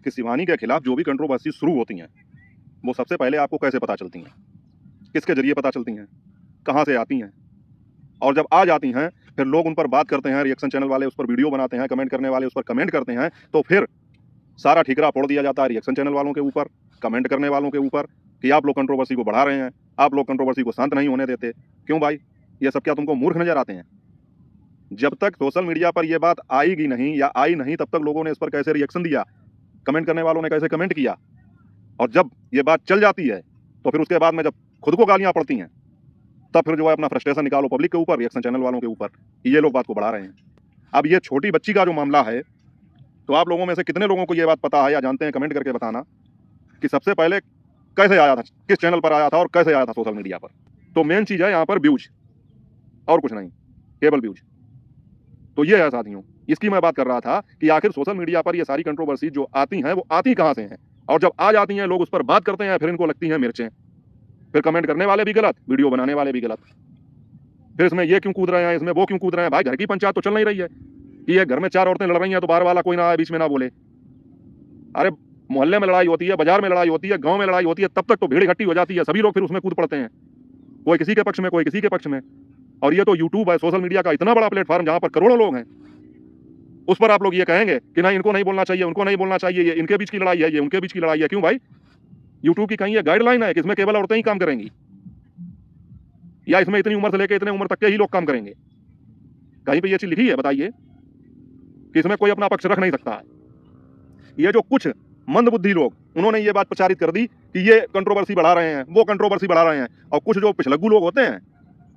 कि शिवानी के खिलाफ जो भी कंट्रोवर्सी शुरू होती हैं वो सबसे पहले आपको कैसे पता चलती हैं, किसके जरिए पता चलती हैं, कहाँ से आती हैं, और जब आ जाती हैं फिर लोग उन पर बात करते हैं, रिएक्शन चैनल वाले उस पर वीडियो बनाते हैं, कमेंट करने वाले उस पर कमेंट करते हैं, तो फिर सारा ठिकरा फोड़ दिया जाता है रिएक्शन चैनल वालों के ऊपर, कमेंट करने वालों के ऊपर कि आप लोग कंट्रोवर्सी को बढ़ा रहे हैं, आप लोग कंट्रोवर्सी को शांत नहीं होने देते। क्यों भाई, ये सब क्या तुमको मूर्ख नजर आते हैं? जब तक सोशल मीडिया पर यह बात आएगी नहीं या आई नहीं तब तक लोगों ने इस पर कैसे रिएक्शन दिया, कमेंट करने वालों ने कैसे कमेंट किया, और जब ये बात चल जाती है तो फिर उसके बाद में जब खुद को गालियां पड़ती हैं तब फिर जो है अपना फ्रस्ट्रेशन निकालो पब्लिक के ऊपर, रिएक्शन चैनल वालों के ऊपर, ये लोग बात को बढ़ा रहे हैं। अब ये छोटी बच्ची का जो मामला है, तो आप लोगों में से कितने लोगों को ये बात पता है या जानते हैं, कमेंट करके बताना कि सबसे पहले कैसे आया था, किस चैनल पर आया था और कैसे आया था सोशल मीडिया पर। तो मेन चीज़ है यहाँ पर व्यूज, और कुछ नहीं, केवल व्यूज। तो ये है साथियों, इसकी मैं बात कर रहा था कि आखिर सोशल मीडिया पर ये सारी कंट्रोवर्सी जो आती हैं वो आती कहाँ से हैं, और जब आ जाती हैं लोग उस पर बात करते हैं, फिर इनको लगती हैं मिर्चें, फिर कमेंट करने वाले भी गलत, वीडियो बनाने वाले भी गलत, फिर इसमें ये क्यों कूद रहे हैं, इसमें वो क्यों कूद रहे हैं। भाई घर की पंचायत तो चल नहीं रही है कि ये घर में 4 औरतें लड़ रही हैं तो बाहर वाला कोई ना आए बीच में ना बोले। अरे मोहल्ले में लड़ाई होती है, बाजार में लड़ाई होती है, गांव में लड़ाई होती है, तब तक तो भीड़ इकट्ठी हो जाती है, सभी लोग फिर उसमें कूद पड़ते हैं, कोई किसी के पक्ष में कोई किसी के पक्ष में। और ये तो यूट्यूब है, सोशल मीडिया का इतना बड़ा प्लेटफॉर्म जहां पर करोड़ों लोग हैं, उस पर आप लोग ये कहेंगे कि नहीं इनको नहीं बोलना चाहिए, उनको नहीं बोलना चाहिए, ये इनके बीच की लड़ाई है, ये उनके बीच की लड़ाई है। क्यों भाई, यूट्यूब की कहीं ये गाइडलाइन है कि इसमें केवल औरतें ही काम करेंगी, या इसमें इतनी उम्र से लेकर इतने उम्र तक के ही लोग काम करेंगे? कहीं पे ये चीज लिखी है बताइए कि इसमें कोई अपना पक्ष रख नहीं सकता है? ये जो कुछ मंदबुद्धि लोग, उन्होंने ये बात प्रचारित कर दी कि ये कंट्रोवर्सी बढ़ा रहे हैं, वो कंट्रोवर्सी बढ़ा रहे हैं, और कुछ जो पिछलग्गू लोग होते हैं,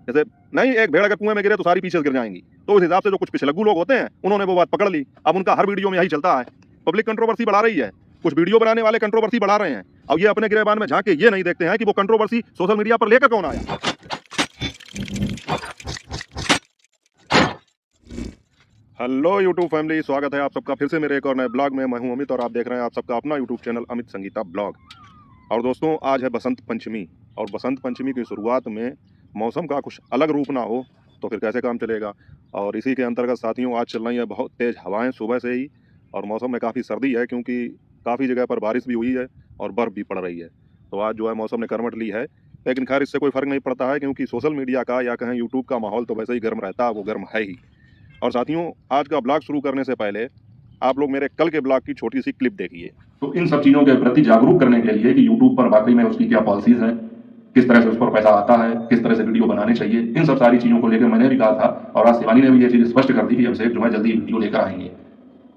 जैसे नहीं एक भेड़ अगर कुएं में गिरे तो सारी पीछे गिर जाएंगी, तो उस हिसाब से जो कुछ पिछलग्गू लोग होते हैं उन्होंने वो बात पकड़ ली। अब उनका हर वीडियो में यही चलता है, पब्लिक कंट्रोवर्सी बढ़ा रही है, कुछ वीडियो बनाने वाले कंट्रोवर्सी बढ़ा रहे हैं, और ये अपने गिरेबान में झांक के ये नहीं देखते हैं कि वो कंट्रोवर्सी सोशल मीडिया पर लेकर कौन आया। हेलो यूट्यूब फैमिली, स्वागत है आप सबका फिर से मेरे एक और नए ब्लॉग में। मैं हूं अमित और आप देख रहे हैं आप सबका अपना YouTube channel Amit Sangeeta blog. और दोस्तों, आज है बसंत पंचमी, और बसंत पंचमी की शुरुआत में मौसम का कुछ अलग रूप ना हो तो फिर कैसे काम चलेगा। और इसी के अंतर्गत साथियों, आज चल रही है बहुत तेज़ हवाएं सुबह से ही, और मौसम में काफ़ी सर्दी है क्योंकि काफ़ी जगह पर बारिश भी हुई है और बर्फ़ भी पड़ रही है। तो आज जो है मौसम ने करवट ली है, लेकिन खैर इससे कोई फ़र्क नहीं पड़ता है क्योंकि सोशल मीडिया का या कहें यूट्यूब का माहौल तो वैसे ही गर्म रहता है, वो गर्म है ही। और साथियों, आज का ब्लॉग शुरू करने से पहले आप लोग मेरे कल के ब्लॉग की छोटी सी क्लिप देखिए। तो इन सब चीज़ों के प्रति जागरूक करने के लिए कि यूट्यूब पर वाकई में उसकी क्या पॉलिसीज हैं, किस तरह से उस पर पैसा आता है, किस तरह से वीडियो बनाने चाहिए, इन सब सारी चीज़ों को लेकर मैंने भी कहा था, और आज शिवानी ने भी ये चीज़ स्पष्ट कर दी कि अभिषेक जो है जल्दी वीडियो लेकर आएंगे।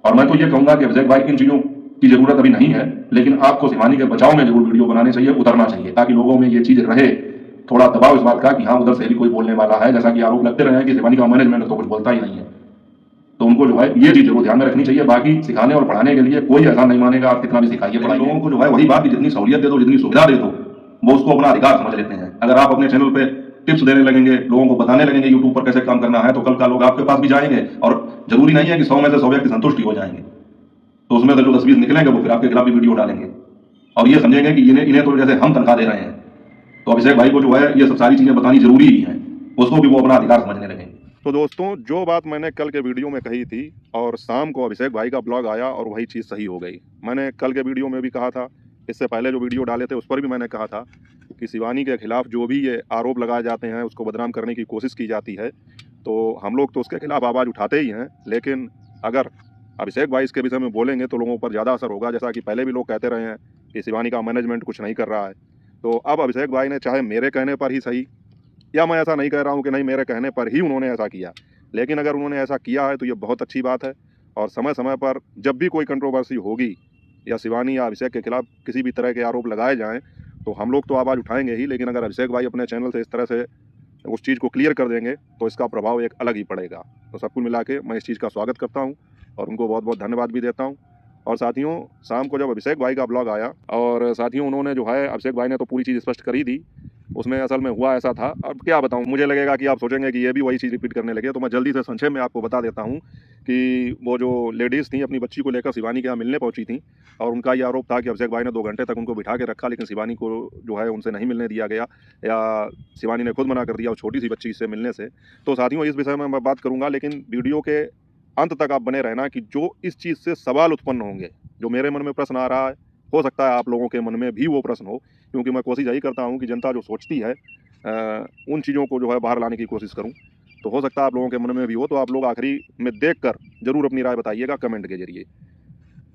और मैं तो ये कहूँगा कि अभिषेक भाई, इन चीज़ों की जरूरत अभी नहीं है, लेकिन आपको शिवानी के बचाव में जरूर वीडियो बनाने चाहिए, उतरना चाहिए, ताकि लोगों में ये चीज़ रहे, थोड़ा दबाव इस बात का कि हाँ उधर से भी कोई बोलने वाला है। जैसा कि आरोप लगते रहे कि शिवानी का मैनेजमेंट तो कुछ बोलता ही नहीं है, तो उनको जो है ये चीज जरूर ध्यान में रखनी चाहिए। बाकी सिखाने और पढ़ाने के लिए कोई ऐसा नहीं मानेगा, आप कितना भी सिखाइए पढ़ाइए, लोगों को जो है वही बात की जितनी सहूलियत दे दो, जितनी सुविधा दे दो, वो उसको अपना अधिकार समझ लेते हैं। अगर आप अपने चैनल पे टिप्स देने लगेंगे, लोगों को बताने लगेंगे यूट्यूब पर कैसे काम करना है, तो कल का लोग आपके पास भी जाएंगे, और जरूरी नहीं है कि 100 में से 100 व्यक्ति संतुष्ट ही हो जाएंगे, तो उसमें से जो 10-20 निकलेंगे वो फिर आपके खिलाफ भी वीडियो डालेंगे, और ये समझेंगे कि इन्हें तो जैसे हम तनख्वाह दे रहे हैं। तो अभिषेक भाई को जो है ये सब सारी चीजें बतानी जरूरी ही है, उसको भी वो अपना अधिकार समझने लगे। तो दोस्तों, जो बात मैंने कल के वीडियो में कही थी और शाम को अभिषेक भाई का ब्लॉग आया और वही चीज़ सही हो गई। मैंने कल के वीडियो में भी कहा था, इससे पहले जो वीडियो डाले थे उस पर भी मैंने कहा था कि शिवानी के खिलाफ जो भी ये आरोप लगाए जाते हैं, उसको बदनाम करने की कोशिश की जाती है, तो हम लोग तो उसके खिलाफ आवाज़ उठाते ही हैं, लेकिन अगर अभिषेक भाई इसके विषय में बोलेंगे तो लोगों पर ज़्यादा असर होगा। जैसा कि पहले भी लोग कहते रहे हैं कि शिवानी का मैनेजमेंट कुछ नहीं कर रहा है, तो अब अभिषेक भाई ने चाहे मेरे कहने पर ही सही, या मैं ऐसा नहीं कह रहा हूँ कि नहीं मेरे कहने पर ही उन्होंने ऐसा किया, लेकिन अगर उन्होंने ऐसा किया है तो ये बहुत अच्छी बात है। और समय समय पर जब भी कोई कंट्रोवर्सी होगी या शिवानी या अभिषेक के खिलाफ किसी भी तरह के आरोप लगाए जाएं तो हम लोग तो आवाज़ उठाएंगे ही, लेकिन अगर अभिषेक भाई अपने चैनल से इस तरह से उस चीज़ को क्लियर कर देंगे तो इसका प्रभाव एक अलग ही पड़ेगा। तो सब कुछ मिला के मैं इस चीज़ का स्वागत करता हूँ और उनको बहुत बहुत धन्यवाद भी देता हूँ। और साथियों, शाम को जब अभिषेक भाई का ब्लॉग आया, और साथियों उन्होंने जो है, अभिषेक भाई ने तो पूरी चीज़ स्पष्ट कर ही दी, उसमें असल में हुआ ऐसा था। अब क्या बताऊं, मुझे लगेगा कि आप सोचेंगे कि ये भी वही चीज़ रिपीट करने लगे, तो मैं जल्दी से संक्षेप में आपको बता देता हूं कि वो जो लेडीज़ थी अपनी बच्ची को लेकर शिवानी के यहाँ मिलने पहुंची थी, और उनका ये आरोप था कि अभिषेक भाई ने 2 घंटे तक उनको बिठा के रखा, लेकिन शिवानी को जो है उनसे नहीं मिलने दिया गया, या शिवानी ने खुद मना कर दिया उस छोटी सी बच्ची से मिलने से। तो साथियों, इस विषय में मैं बात करूँगा, लेकिन वीडियो के अंत तक आप बने रहना कि जो इस चीज़ से सवाल उत्पन्न होंगे, जो मेरे मन में प्रश्न आ रहा है, हो सकता है आप लोगों के मन में भी वो प्रश्न हो, क्योंकि मैं कोशिश यही करता हूँ कि जनता जो सोचती है उन चीज़ों को जो है बाहर लाने की कोशिश करूँ। तो हो सकता है आप लोगों के मन में भी हो, तो आप लोग आखिरी में देख कर ज़रूर अपनी राय बताइएगा कमेंट के जरिए।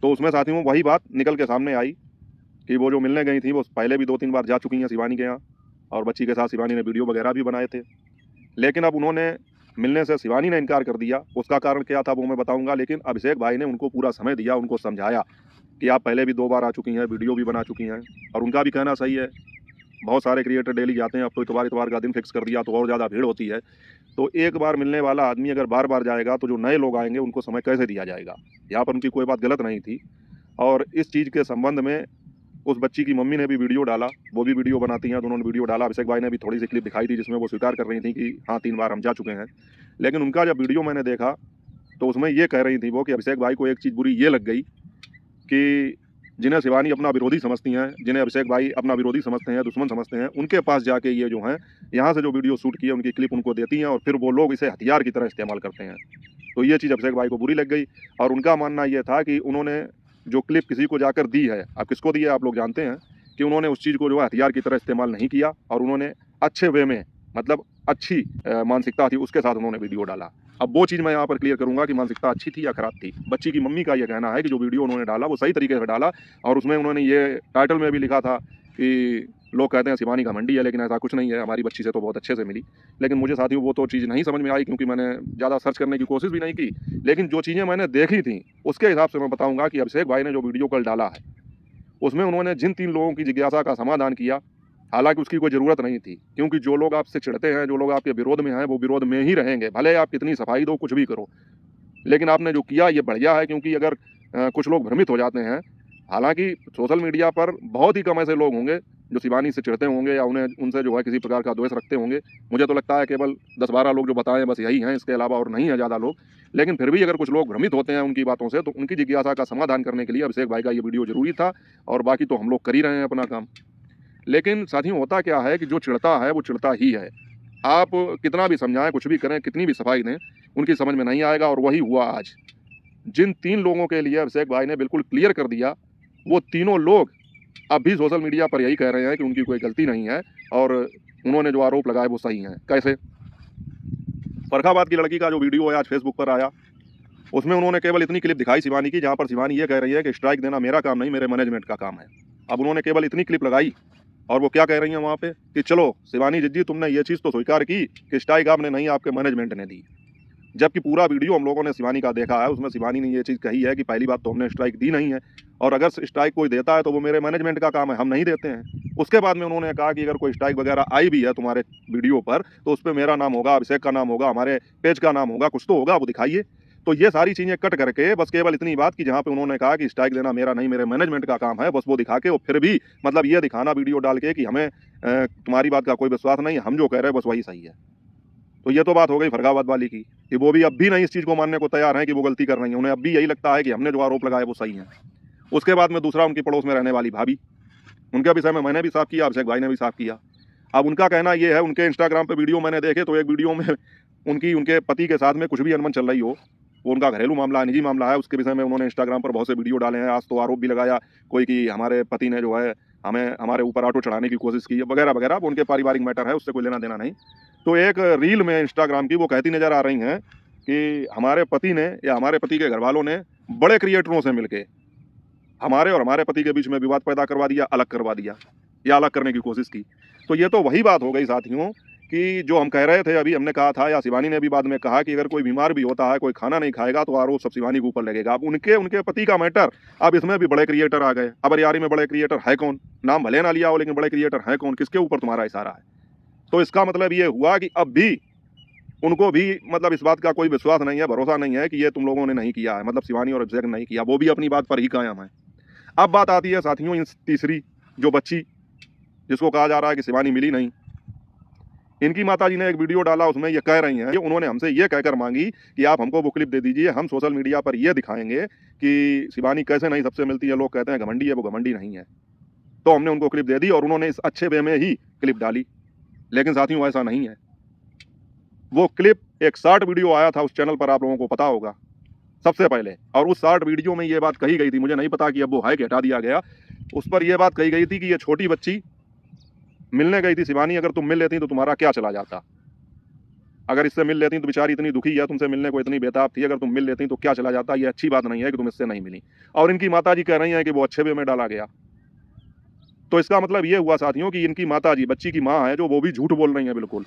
तो उसमें साथियों वही बात निकल के सामने आई कि वो जो मिलने गई थी वो पहले भी 2-3 बार जा चुकी हैं शिवानी के यहाँ, और बच्ची के साथ शिवानी ने वीडियो वगैरह भी बनाए थे। लेकिन अब उन्होंने मिलने से शिवानी ने इनकार कर दिया। उसका कारण क्या था वो मैं बताऊंगा, लेकिन अभिषेक भाई ने उनको पूरा समय दिया, उनको समझाया कि आप पहले भी 2 बार आ चुकी हैं, वीडियो भी बना चुकी हैं, और उनका भी कहना सही है। बहुत सारे क्रिएटर डेली जाते हैं, अब तो इतवार का दिन फिक्स कर दिया तो और ज़्यादा भीड़ होती है। तो एक बार मिलने वाला आदमी अगर बार-बार जाएगा तो जो नए लोग आएंगे उनको समय कैसे दिया जाएगा? यहाँ पर उनकी कोई बात गलत नहीं थी। और इस चीज़ के संबंध में उस बच्ची की मम्मी ने भी वीडियो डाला, वो भी वीडियो बनाती हैं, तो उन्होंने वीडियो डाला। अभिषेक भाई ने भी थोड़ी सी क्लिप दिखाई थी जिसमें वो स्वीकार कर रही थी कि हाँ 3 बार हम जा चुके हैं। लेकिन उनका जब वीडियो मैंने देखा तो उसमें ये कह रही थी वो कि अभिषेक भाई को एक चीज़ बुरी ये लग गई कि जिन्हें शिवानी अपना विरोधी समझती हैं, जिन्हें अभिषेक भाई अपना विरोधी समझते हैं, दुश्मन समझते हैं, उनके पास जाके ये जो हैं यहाँ से जो वीडियो शूट किए उनकी क्लिप उनको देती हैं, और फिर वो लोग इसे हथियार की तरह इस्तेमाल करते हैं। तो ये चीज़ अभिषेक भाई को बुरी लग गई, और उनका मानना ये था कि उन्होंने जो क्लिप किसी को जाकर दी है, अब किसको दी है आप लोग जानते हैं, कि उन्होंने उस चीज़ को जो है हथियार की तरह इस्तेमाल नहीं किया, और उन्होंने अच्छे वे में, मतलब अच्छी मानसिकता थी उसके साथ उन्होंने वीडियो डाला। अब वो चीज़ मैं यहाँ पर क्लियर करूँगा कि मानसिकता अच्छी थी या खराब थी। बच्ची की मम्मी का ये कहना है कि जो वीडियो उन्होंने डाला वो सही तरीके से डाला, और उसमें उन्होंने ये टाइटल में भी लिखा था कि लोग कहते हैं शिवानी घमंडी है, लेकिन ऐसा कुछ नहीं है, हमारी बच्ची से तो बहुत अच्छे से मिली। लेकिन मुझे साथियों वो तो चीज़ नहीं समझ में आई, क्योंकि मैंने ज़्यादा सर्च करने की कोशिश भी नहीं की। लेकिन जो चीज़ें मैंने देखी थी उसके हिसाब से मैं बताऊँगा कि अभिषेक भाई ने जो वीडियो कल डाला है उसमें उन्होंने जिन 3 लोगों की जिज्ञासा का समाधान किया, हालाँकि उसकी कोई ज़रूरत नहीं थी, क्योंकि जो लोग आपसे चिढ़ते हैं, जो लोग आपके विरोध में हैं, वो विरोध में ही रहेंगे, भले आप कितनी सफाई दो, कुछ भी करो। लेकिन आपने जो किया ये बढ़िया है, क्योंकि अगर कुछ लोग भ्रमित हो जाते हैं, हालाँकि सोशल मीडिया पर बहुत ही कम ऐसे लोग होंगे जो शिवानी से चिढ़ते होंगे या उन्हें उनसे जो है किसी प्रकार का द्वेष रखते होंगे। मुझे तो लगता है केवल 10-12 लोग जो बताएँ बस यही हैं, इसके अलावा और नहीं है ज़्यादा लोग। लेकिन फिर भी अगर कुछ लोग भ्रमित होते हैं उनकी बातों से, तो उनकी जिज्ञासा का समाधान करने के लिए अभिषेक भाई का ये वीडियो ज़रूरी था, और बाकी तो हम लोग कर ही रहे हैं अपना काम। लेकिन साथियों होता क्या है कि जो चिढ़ता है वो चिढ़ता ही है। आप कितना भी समझाएँ, कुछ भी करें, कितनी भी सफाई दें, उनकी समझ में नहीं आएगा, और वही हुआ आज। जिन 3 लोगों के लिए अभिषेक भाई ने बिल्कुल क्लियर कर दिया, वो तीनों लोग अब भी सोशल मीडिया पर यही कह रहे हैं कि उनकी कोई गलती नहीं है, और उन्होंने जो आरोप लगाए वो सही हैं। कैसे? फर्रुखाबाद की लड़की का जो वीडियो है आज फेसबुक पर आया, उसमें उन्होंने केवल इतनी क्लिप दिखाई शिवानी की, जहाँ पर शिवानी ये कह रही है कि स्ट्राइक देना मेरा काम नहीं, मेरे मैनेजमेंट का काम है। अब उन्होंने केवल इतनी क्लिप लगाई, और वो क्या कह रही हैं वहाँ पे कि चलो शिवानी जी तुमने ये चीज़ तो स्वीकार की कि स्ट्राइक आपने नहीं, आपके मैनेजमेंट ने दी। जबकि पूरा वीडियो हम लोगों ने शिवानी का देखा है, उसमें शिवानी ने ये चीज़ कही है कि पहली बात तो हमने स्ट्राइक दी नहीं है, और अगर स्ट्राइक कोई देता है तो वो मेरे मैनेजमेंट का काम है, हम नहीं देते हैं। उसके बाद में उन्होंने कहा कि अगर कोई स्ट्राइक वगैरह आई भी है तुम्हारे वीडियो पर, तो उस पर मेरा नाम होगा, अभिषेक का नाम होगा, हमारे पेज का नाम होगा, कुछ तो होगा, वो दिखाइए। तो ये सारी चीज़ें कट करके बस केवल इतनी बात कि जहाँ पे उन्होंने कहा कि स्ट्राइक देना मेरा नहीं, मेरे मैनेजमेंट का काम है, बस वो दिखा के, और फिर भी मतलब ये दिखाना वीडियो डाल के कि हमें तुम्हारी बात का कोई विश्वास नहीं, हम जो कह रहे हैं बस वही सही है। तो ये तो बात हो गई फर्रुखाबाद वाली की, कि वो भी अब भी नहीं इस चीज़ को मानने को तैयार हैं कि वो गलती कर रही हैं। उन्हें अब भी यही लगता है कि हमने जो आरोप लगाए वो सही हैं। उसके बाद में दूसरा उनकी पड़ोस में रहने वाली भाभी, उनके विषय में मैंने भी साफ किया, अभिषेक भाई ने भी साफ किया। अब उनका कहना ये है, उनके इंस्टाग्राम पे वीडियो मैंने देखे तो एक वीडियो में उनके पति के साथ में कुछ भी अनबन चल रही हो, वो उनका घरेलू मामला है, निजी मामला है, उसके विषय में उन्होंने इंस्टाग्राम पर बहुत से वीडियो डाले हैं। आज तो आरोप भी लगाया कोई कि हमारे पति ने जो है हमें हमारे ऊपर ऑटो चढ़ाने की कोशिश की है, वगैरह वगैरह। वो उनके पारिवारिक मैटर है, उससे कोई लेना देना नहीं। तो एक रील में इंस्टाग्राम की वो कहती नज़र आ रही हैं कि हमारे पति ने या हमारे पति के घर वालों ने बड़े क्रिएटरों से मिलके हमारे और हमारे पति के बीच में विवाद पैदा करवा दिया, अलग करवा दिया, या अलग करने की कोशिश की। तो ये तो वही बात हो गई साथियों कि जो हम कह रहे थे, अभी हमने कहा था, या शिवानी ने भी बाद में कहा कि अगर कोई बीमार भी होता है, कोई खाना नहीं खाएगा, तो आरोप सब शिवानी के ऊपर लगेगा। अब उनके पति का मैटर, अब इसमें भी बड़े क्रिएटर आ गए। अब यारी में बड़े क्रिएटर है कौन? नाम भले ना लिया हो, लेकिन बड़े क्रिएटर है कौन? किसके ऊपर तुम्हारा इशारा है? तो इसका मतलब ये हुआ कि अब भी उनको भी मतलब इस बात का कोई विश्वास नहीं है, भरोसा नहीं है कि ये तुम लोगों ने नहीं किया है, मतलब शिवानी और अभिषेक ने नहीं किया। वो भी अपनी बात पर ही कायम है। अब बात आती है साथियों इन तीसरी जो बच्ची, जिसको कहा जा रहा है कि शिवानी मिली नहीं, इनकी माताजी ने एक वीडियो डाला, उसमें ये कह रही हैं कि उन्होंने हमसे ये कहकर मांगी कि आप हमको वो क्लिप दे दीजिए, हम सोशल मीडिया पर ये दिखाएंगे कि शिवानी कैसे नहीं सबसे मिलती है, लोग कहते हैं घमंडी है, वो घमंडी नहीं है। तो हमने उनको क्लिप दे दी और उन्होंने इस अच्छे वे में ही क्लिप डाली। लेकिन साथियों ऐसा नहीं है। वो क्लिप एक शॉर्ट वीडियो आया था उस चैनल पर, आप लोगों को पता होगा, सबसे पहले। और उस शॉर्ट वीडियो में ये बात कही गई थी, मुझे नहीं पता कि अब वो है कि हटा दिया गया, उस पर यह बात कही गई थी कि ये छोटी बच्ची मिलने गई थी शिवानी, अगर तुम मिल लेती तो तुम्हारा क्या चला जाता। अगर इससे मिल लेती तो बेचारी इतनी दुखी है, तुमसे मिलने को इतनी बेताब थी, अगर तुम मिल लेती तो क्या चला जाता। ये अच्छी बात नहीं है कि तुम इससे नहीं मिली। और इनकी माताजी कह रही हैं कि वो अच्छे वे में डाला गया। तो इसका मतलब ये हुआ साथियों कि इनकी माताजी, बच्ची की माँ है जो, वो भी झूठ बोल रही है बिल्कुल।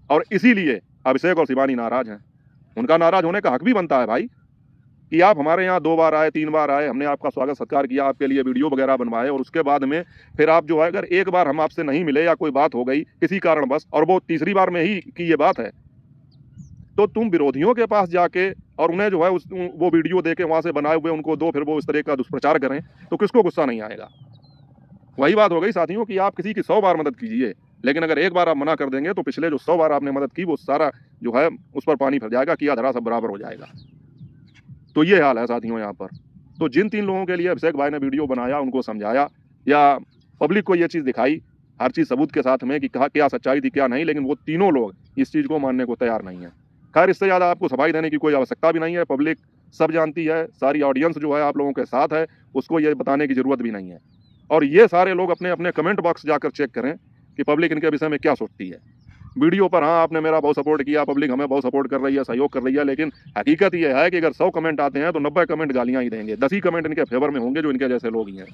और इसीलिए अभिषेक और शिवानी नाराज हैं। उनका नाराज होने का हक भी बनता है भाई, कि आप हमारे यहाँ 2 बार आए, 3 बार आए, हमने आपका स्वागत सत्कार किया, आपके लिए वीडियो वगैरह बनवाए, और उसके बाद में फिर आप जो है, अगर एक बार हम आपसे नहीं मिले या कोई बात हो गई किसी कारणवश, और वो तीसरी बार में ही की ये बात है, तो तुम विरोधियों के पास जाके और उन्हें जो है वो वीडियो देके वहाँ से बनाए हुए उनको दो, फिर वो इस तरह का दुष्प्रचार करें, तो किसको गुस्सा नहीं आएगा। वही बात हो गई साथियों कि आप किसी की 100 बार मदद कीजिए, लेकिन अगर एक बार आप मना कर देंगे तो पिछले जो 100 बार आपने मदद की वो सारा जो है उस पर पानी फिर जाएगा, किया धरा सब बराबर हो जाएगा। तो ये हाल है साथियों यहाँ पर। तो जिन 3 लोगों के लिए अभिषेक भाई ने वीडियो बनाया, उनको समझाया या पब्लिक को ये चीज़ दिखाई, हर चीज़ सबूत के साथ में कि कहा क्या सच्चाई थी क्या नहीं, लेकिन वो तीनों लोग इस चीज़ को मानने को तैयार नहीं है। खैर, इससे ज़्यादा आपको सफाई देने की कोई आवश्यकता भी नहीं है, पब्लिक सब जानती है, सारी ऑडियंस जो है आप लोगों के साथ है, उसको ये बताने की ज़रूरत भी नहीं है। और ये सारे लोग अपने अपने कमेंट बॉक्स जाकर चेक करें कि पब्लिक इनके विषय में क्या सोचती है। वीडियो पर हाँ आपने मेरा बहुत सपोर्ट किया, पब्लिक हमें बहुत सपोर्ट कर रही है, सहयोग कर रही है, लेकिन हकीकत ये है कि अगर 100 कमेंट आते हैं तो 90 कमेंट गालियाँ ही देंगे, 10 ही कमेंट इनके फेवर में होंगे जो इनके जैसे लोग ही हैं,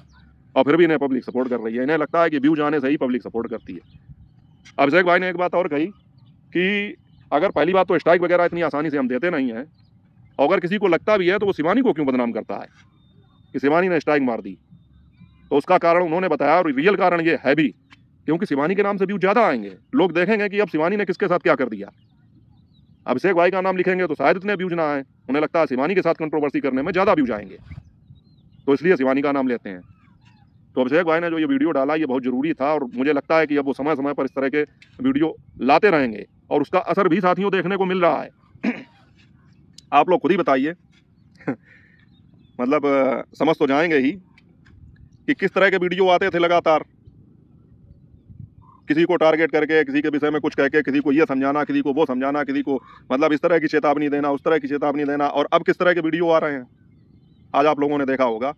और फिर भी इन्हें पब्लिक सपोर्ट कर रही है। इन्हें लगता है कि व्यूज आने से ही पब्लिक सपोर्ट करती है। अभिषेक भाई ने एक बात और कही कि अगर पहली बात तो स्ट्राइक वगैरह इतनी आसानी से हम देते नहीं हैं, और अगर किसी को लगता भी है तो वो शिवानी को क्यों बदनाम करता है कि शिवानी ने स्ट्राइक मार दी। तो उसका कारण उन्होंने बताया, और रियल कारण ये है भी, क्योंकि शिवानी के नाम से व्यूज ज़्यादा आएंगे, लोग देखेंगे कि अब शिवानी ने किसके साथ क्या कर दिया। अभिषेक भाई का नाम लिखेंगे तो शायद इतने व्यूज ना आए, उन्हें लगता है शिवानी के साथ कंट्रोवर्सी करने में ज़्यादा व्यूज आएंगे, तो इसलिए शिवानी का नाम लेते हैं। तो अभिषेक भाई ने जो ये वीडियो डाला ये बहुत ज़रूरी था, और मुझे लगता है कि अब वो समय समय पर इस तरह के वीडियो लाते रहेंगे, और उसका असर भी साथियों देखने को मिल रहा है। आप लोग खुद ही बताइए मतलब समझ तो जाएंगे ही कि किस तरह के वीडियो आते थे लगातार, किसी को टारगेट करके, किसी के विषय में कुछ कह के, किसी को ये समझाना, किसी को वो समझाना, किसी को मतलब इस तरह की चेतावनी देना, उस तरह की चेतावनी देना। और अब किस तरह के वीडियो आ रहे हैं, आज आप लोगों ने देखा होगा,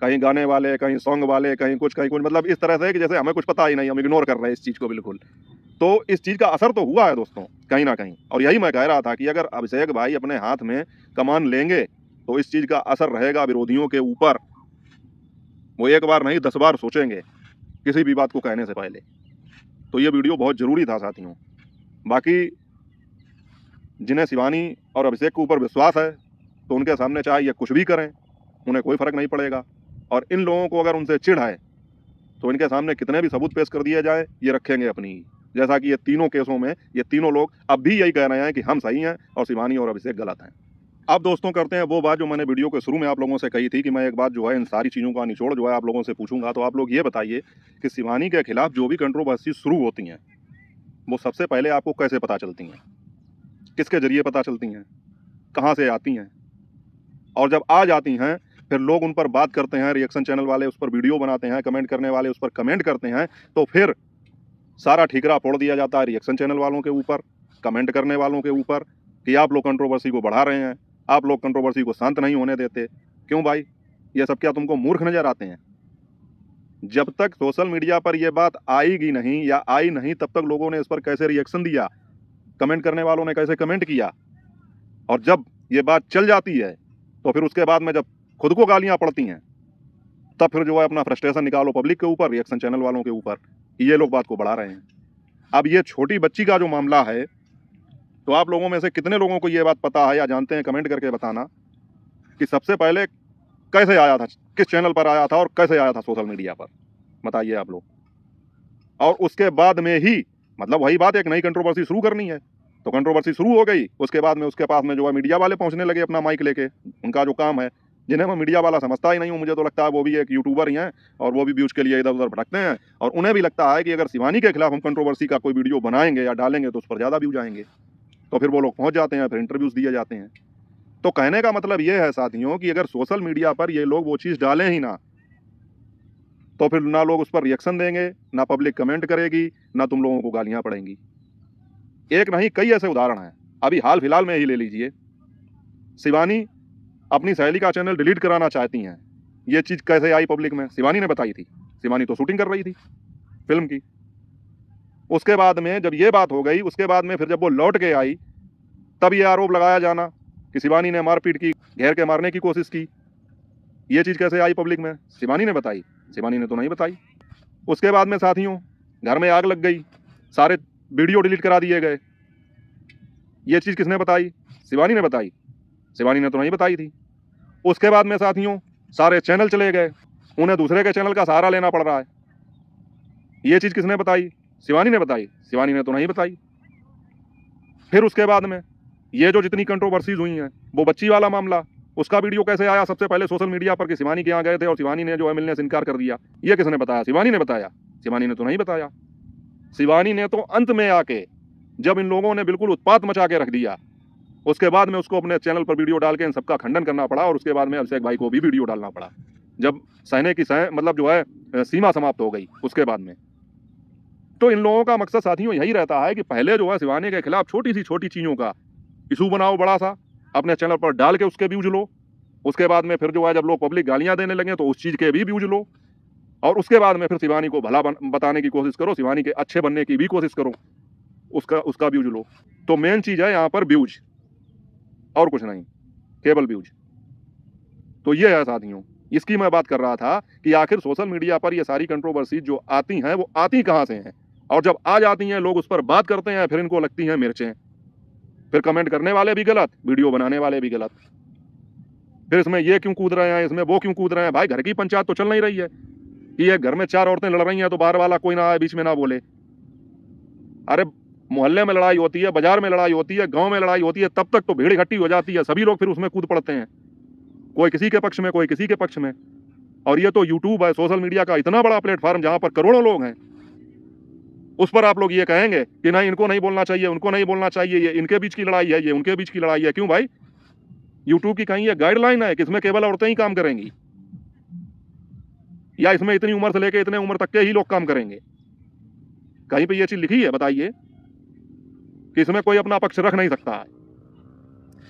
कहीं गाने वाले, कहीं सॉन्ग वाले, कहीं कुछ, मतलब इस तरह से कि जैसे हमें कुछ पता ही नहीं, हम इग्नोर कर रहे हैं इस चीज़ को बिल्कुल। तो इस चीज़ का असर तो हुआ है दोस्तों कहीं ना कहीं, और यही मैं कह रहा था कि अगर अभिषेक भाई अपने हाथ में कमान लेंगे तो इस चीज़ का असर रहेगा विरोधियों के ऊपर। वो एक बार नहीं 10 बार सोचेंगे किसी भी बात को कहने से पहले। तो ये वीडियो बहुत ज़रूरी था साथियों। बाकी जिन्हें शिवानी और अभिषेक के ऊपर विश्वास है तो उनके सामने चाहे ये कुछ भी करें, उन्हें कोई फ़र्क नहीं पड़ेगा। और इन लोगों को अगर उनसे चिढ़ है तो इनके सामने कितने भी सबूत पेश कर दिए जाए, ये रखेंगे अपनी ही। जैसा कि ये तीनों केसों में ये तीनों लोग अब भी यही कह रहे हैं कि हम सही हैं और शिवानी और अभिषेक गलत हैं। अब दोस्तों करते हैं वो बात जो मैंने वीडियो के शुरू में आप लोगों से कही थी कि मैं एक बात जो है इन सारी चीज़ों का निचोड़ जो है आप लोगों से पूछूंगा। तो आप लोग ये बताइए कि शिवानी के खिलाफ जो भी कंट्रोवर्सी शुरू होती हैं वो सबसे पहले आपको कैसे पता चलती हैं, किसके जरिए पता चलती हैं, कहाँ से आती हैं, और जब आ जाती हैं फिर लोग उन पर बात करते हैं, रिएक्शन चैनल वाले उस पर वीडियो बनाते हैं, कमेंट करने वाले उस पर कमेंट करते हैं, तो फिर सारा ठीकरा फोड़ दिया जाता है रिएक्शन चैनल वालों के ऊपर, कमेंट करने वालों के ऊपर, कि आप लोग कंट्रोवर्सी को बढ़ा रहे हैं, आप लोग कंट्रोवर्सी को शांत नहीं होने देते। क्यों भाई, ये सब क्या तुमको मूर्ख नजर आते हैं? जब तक सोशल मीडिया पर यह बात आएगी नहीं या आई नहीं, तब तक लोगों ने इस पर कैसे रिएक्शन दिया, कमेंट करने वालों ने कैसे कमेंट किया, और जब ये बात चल जाती है तो फिर उसके बाद में जब खुद को गालियां पड़ती हैं तब फिर जो है अपना फ्रस्ट्रेशन निकालो पब्लिक के ऊपर, रिएक्शन चैनल वालों के ऊपर, ये लोग बात को बढ़ा रहे हैं। अब ये छोटी बच्ची का जो मामला है, तो आप लोगों में से कितने लोगों को ये बात पता है या जानते हैं, कमेंट करके बताना कि सबसे पहले कैसे आया था, किस चैनल पर आया था और कैसे आया था सोशल मीडिया पर, बताइए आप लोग। और उसके बाद में ही मतलब वही बात, एक नई कंट्रोवर्सी शुरू करनी है तो कंट्रोवर्सी शुरू हो गई, उसके बाद में उसके पास में जो है मीडिया वाले पहुंचने लगे अपना माइक लेके, उनका जो काम है, जिन्हें मैं मीडिया वाला समझता ही नहीं हूँ, मुझे तो लगता है वो भी एक यूट्यूबर ही हैं और वो भी व्यूज के लिए इधर उधर भटकते हैं, और उन्हें भी लगता है कि अगर शिवानी के खिलाफ हम कंट्रोवर्सी का कोई वीडियो बनाएंगे या डालेंगे तो उस पर ज़्यादा व्यूज आएंगे, तो फिर वो लोग पहुंच जाते हैं, फिर इंटरव्यूज दिए जाते हैं। तो कहने का मतलब ये है साथियों कि अगर सोशल मीडिया पर ये लोग वो चीज़ डालें ही ना, तो फिर ना लोग उस पर रिएक्शन देंगे, ना पब्लिक कमेंट करेगी, ना तुम लोगों को गालियाँ पड़ेंगी। एक नहीं कई ऐसे उदाहरण हैं, अभी हाल फिलहाल में ही ले लीजिए, शिवानी अपनी सहेली का चैनल डिलीट कराना चाहती हैं। ये चीज़ कैसे आई पब्लिक में? शिवानी ने बताई थी। शिवानी तो शूटिंग कर रही थी फिल्म की। उसके बाद में जब ये बात हो गई, उसके बाद में फिर जब वो लौट के आई, तब ये आरोप लगाया जाना कि शिवानी ने मारपीट की, घेर के मारने की कोशिश की। ये चीज़ कैसे आई पब्लिक में? शिवानी ने बताई। शिवानी ने तो नहीं बताई। उसके बाद में साथियों, घर में आग लग गई, सारे वीडियो डिलीट करा दिए गए। ये चीज़ किसने बताई? शिवानी ने बताई। शिवानी ने तो नहीं बताई थी। उसके बाद में साथियों, सारे चैनल चले गए, उन्हें दूसरे के चैनल का सहारा लेना पड़ रहा है। ये चीज़ किसने बताई? शिवानी ने बताई। शिवानी ने तो नहीं बताई। फिर उसके बाद में ये जो जितनी कंट्रोवर्सीज हुई हैं, वो बच्ची वाला मामला, उसका वीडियो कैसे आया सबसे पहले सोशल मीडिया पर कि शिवानी के यहाँ गए थे और शिवानी ने जो है मिलने से इनकार कर दिया। ये किसने बताया? शिवानी ने बताया। शिवानी ने तो नहीं बताया। शिवानी ने तो अंत में आके, जब इन लोगों ने बिल्कुल उत्पात मचा के रख दिया, उसके बाद में उसको अपने चैनल पर वीडियो डाल के इन सबका खंडन करना पड़ा और उसके बाद में अभिषेक भाई को भी वीडियो डालना पड़ा, जब सहने की मतलब जो है सीमा समाप्त हो गई उसके बाद में। तो इन लोगों का मकसद साथियों यही रहता है कि पहले जो है शिवानी के खिलाफ छोटी चीज़ों का इशू बनाओ बड़ा सा, अपने चैनल पर डाल के उसके व्यूज लो। उसके बाद में फिर जो है जब लोग पब्लिक गालियां देने लगे तो उस चीज़ के भी व्यूज लो, और उसके बाद में फिर शिवानी को भला बताने की कोशिश करो, शिवानी के अच्छे बनने की भी कोशिश करो, उसका व्यूज लो। तो मेन चीज़ है यहाँ पर व्यूज, और कुछ नहीं, केवल व्यूज। तो ये है साथियों, इसकी मैं बात कर रहा था कि आखिर सोशल मीडिया पर ये सारी कंट्रोवर्सी जो आती हैं वो आती कहाँ से हैं, और जब आ जाती हैं लोग उस पर बात करते हैं, फिर इनको लगती हैं मिर्चें। फिर कमेंट करने वाले भी गलत, वीडियो बनाने वाले भी गलत। फिर इसमें ये क्यों कूद रहे हैं, इसमें वो क्यों कूद रहे हैं। भाई घर की पंचायत तो चल नहीं रही है कि एक घर में 4 औरतें लड़ रही हैं तो बाहर वाला कोई ना आए बीच में ना बोले। अरे मोहल्ले में लड़ाई होती है, बाजार में लड़ाई होती है, गांव में लड़ाई होती है, तब तक तो भीड़ इकट्ठी हो जाती है, सभी लोग फिर उसमें कूद पड़ते हैं, कोई किसी के पक्ष में, कोई किसी के पक्ष में। और ये तो यूट्यूब है, सोशल मीडिया का इतना बड़ा प्लेटफॉर्म जहां पर करोड़ों लोग हैं, उस पर आप लोग ये कहेंगे कि नहीं इनको नहीं बोलना चाहिए, उनको नहीं बोलना चाहिए, ये इनके बीच की लड़ाई है, ये उनके बीच की लड़ाई है। क्यों भाई? यूट्यूब की कहीं ये गाइडलाइन है कि इसमें केवल औरतें ही काम करेंगी, या इसमें इतनी उम्र से लेकर इतने उम्र तक के ही लोग काम करेंगे? कहीं पे ये चीज लिखी है? बताइए कि इसमें कोई अपना पक्ष रख नहीं सकता है।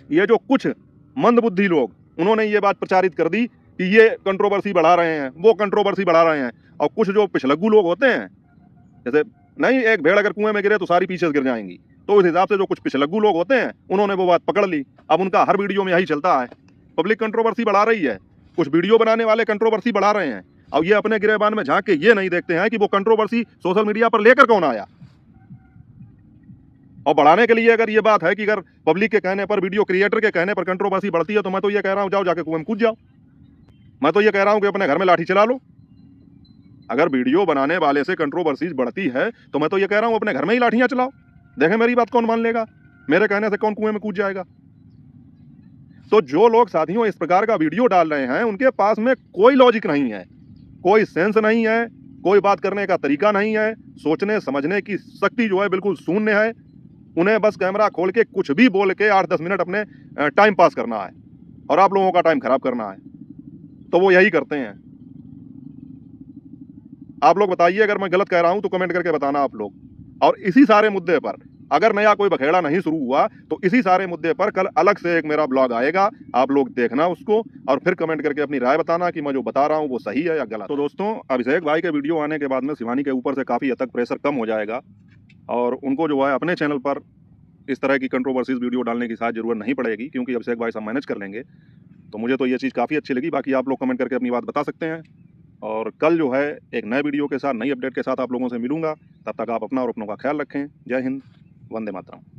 ये जो कुछ मंदबुद्धि लोग, उन्होंने ये बात प्रचारित कर दी कि ये कंट्रोवर्सी बढ़ा रहे हैं, वो कंट्रोवर्सी बढ़ा रहे हैं। और कुछ जो पिछलग्गू लोग होते हैं, जैसे नहीं एक भेड़ अगर कुएं में गिरे तो सारी पीछे गिर जाएंगी, तो उस हिसाब से जो कुछ पिछलग्गू लोग होते हैं उन्होंने वो बात पकड़ ली। अब उनका हर वीडियो में यही चलता है, पब्लिक कंट्रोवर्सी बढ़ा रही है, कुछ वीडियो बनाने वाले कंट्रोवर्सी बढ़ा रहे हैं, और ये अपने गिरेबान में झांक के ये नहीं देखते हैं कि वो कंट्रोवर्सी सोशल मीडिया पर लेकर कौन आया। और बढ़ाने के लिए अगर ये बात है कि अगर पब्लिक के कहने पर, वीडियो क्रिएटर के कहने पर कंट्रोवर्सी बढ़ती है, तो मैं तो ये कह रहा हूँ जाओ जाके कुएं में कूद जाओ। मैं तो ये कह रहा हूँ कि अपने घर में लाठी चला लो। अगर वीडियो बनाने वाले से कंट्रोवर्सीज बढ़ती है तो मैं तो ये कह रहा हूँ अपने घर में ही लाठियां चलाओ। देखें मेरी बात कौन मान लेगा, मेरे कहने से कौन कुएं में कूद जाएगा। तो जो लोग साथियों इस प्रकार का वीडियो डाल रहे हैं, उनके पास में कोई लॉजिक नहीं है, कोई सेंस नहीं है, कोई बात करने का तरीका नहीं है, सोचने समझने की शक्ति जो है बिल्कुल शून्य है। उन्हें बस कैमरा खोल के कुछ भी बोल के 8-10 मिनट अपने टाइम पास करना है और आप लोगों का टाइम खराब करना है, तो वो यही करते हैं। आप लोग बताइए अगर मैं गलत कह रहा हूं तो कमेंट करके बताना आप लोग। और इसी सारे मुद्दे पर अगर नया कोई बखेड़ा नहीं शुरू हुआ तो इसी सारे मुद्दे पर कल अलग से एक मेरा ब्लॉग आएगा, आप लोग देखना उसको और फिर कमेंट करके अपनी राय बताना कि मैं जो बता रहा हूं वो सही है या गलत। तो दोस्तों, अभिषेक भाई के वीडियो आने के बाद में शिवानी के ऊपर से काफ़ी हद तक प्रेशर कम हो जाएगा और उनको जो है अपने चैनल पर इस तरह की कंट्रोवर्सीज वीडियो डालने की शायद जरूरत नहीं पड़ेगी, क्योंकि अभिषेक भाई सब मैनेज कर लेंगे। तो मुझे तो ये चीज़ काफ़ी अच्छी लगी। बाकी आप लोग कमेंट करके अपनी बात बता सकते हैं और कल जो है एक नए वीडियो के साथ, नई अपडेट के साथ आप लोगों से मिलूंगा। तब तक आप अपना और अपनों का ख्याल रखें। जय हिंद, वंदे मातरम।